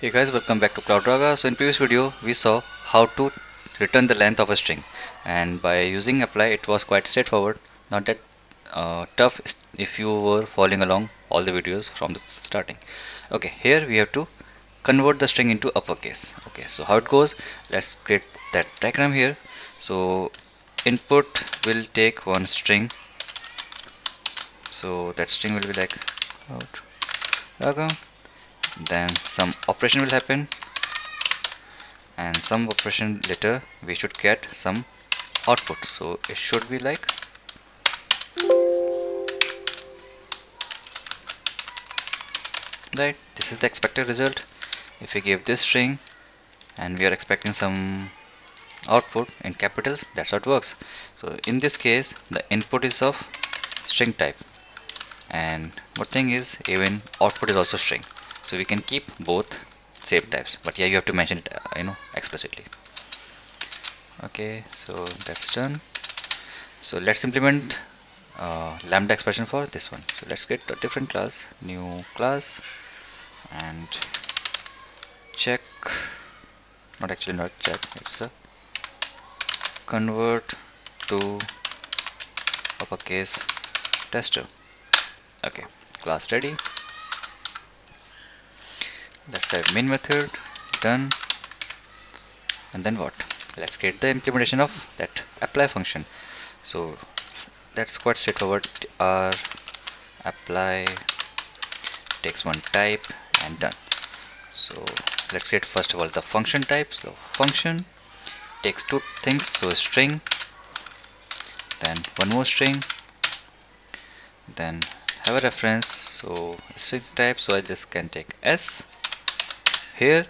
Hey guys, welcome back to CloudRaga. So in previous video we saw how to return the length of a string, and by using apply it was quite straightforward, not that tough if you were following along all the videos from the starting. Okay, here we have to convert the string into uppercase. Okay, so how it goes, let's create that diagram here. So input will take one string, so that string will be like CloudRaga. Then some operation will happen, and some operation later we should get some output, so it should be like right. This is the expected result. If we give this string and we are expecting some output in capitals, that's how it works. So in this case the input is of string type, and one thing is even output is also string, so we can keep both same types, but yeah, you have to mention it explicitly. Okay, so that's done. So let's implement lambda expression for this one. So let's get a different class, new class, and check, not check, it's a convert to uppercase tester. Okay, class ready. Let's have main method done, and then what? Let's get the implementation of that apply function. So that's quite straightforward. Our apply takes one type and done. So let's get first of all the function type. So function takes two things, so a string, then one more string, then have a reference, so string type, so I just can take s. Here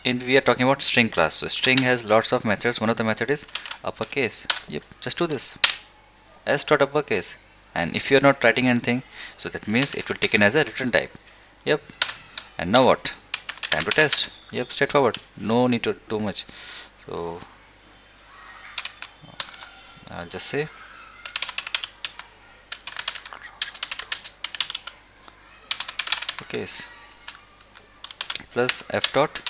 we are talking about string class, so string has lots of methods. One of the method is uppercase. Yep, just do this, s dot uppercase, and if you are not writing anything, so that means it will taken as a return type. Yep, and now what? Time to test. Yep, straightforward, no need to do much. So I'll just say case plus f dot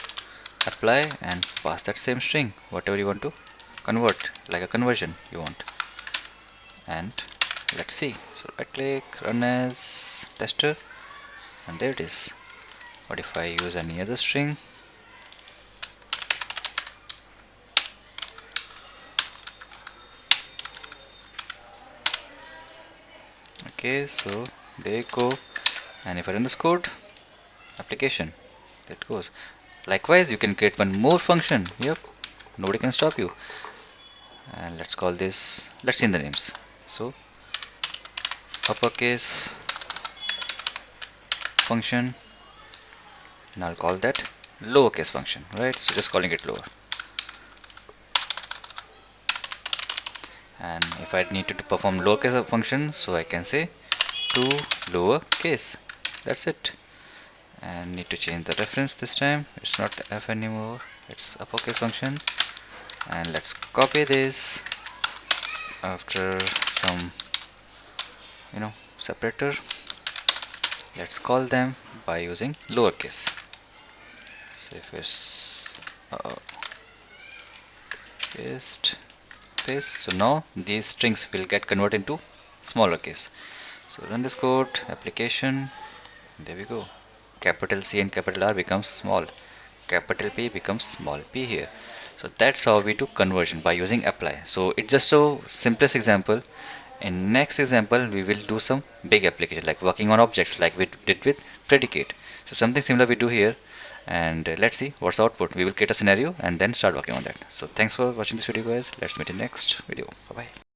apply and pass that same string, whatever you want to convert, like a conversion you want. And let's see, so right click, run as tester, and there it is. What if I use any other string? Okay, so there you go. And if I run this code, application, that goes. Likewise, you can create one more function. Yep, nobody can stop you. And let's call this, let's change the names. So uppercase function, and I'll call that lowercase function, right? So just calling it lower. And if I need to perform lowercase function, so I can say to lowercase. That's it. And need to change the reference this time. It's not f anymore, it's uppercase function. And let's copy this after some separator. Let's call them by using lowercase. So if it's paste. So now these strings will get converted into smaller case. So run this code, application, there we go. Capital C and capital R becomes small, capital P becomes small p here. So that's how we do conversion by using apply. So it's just so simplest example. In next example we will do some big application like working on objects like we did with predicate. So something similar we do here, and let's see what's the output. We will create a scenario and then start working on that. So thanks for watching this video guys. Let's meet in next video. Bye bye.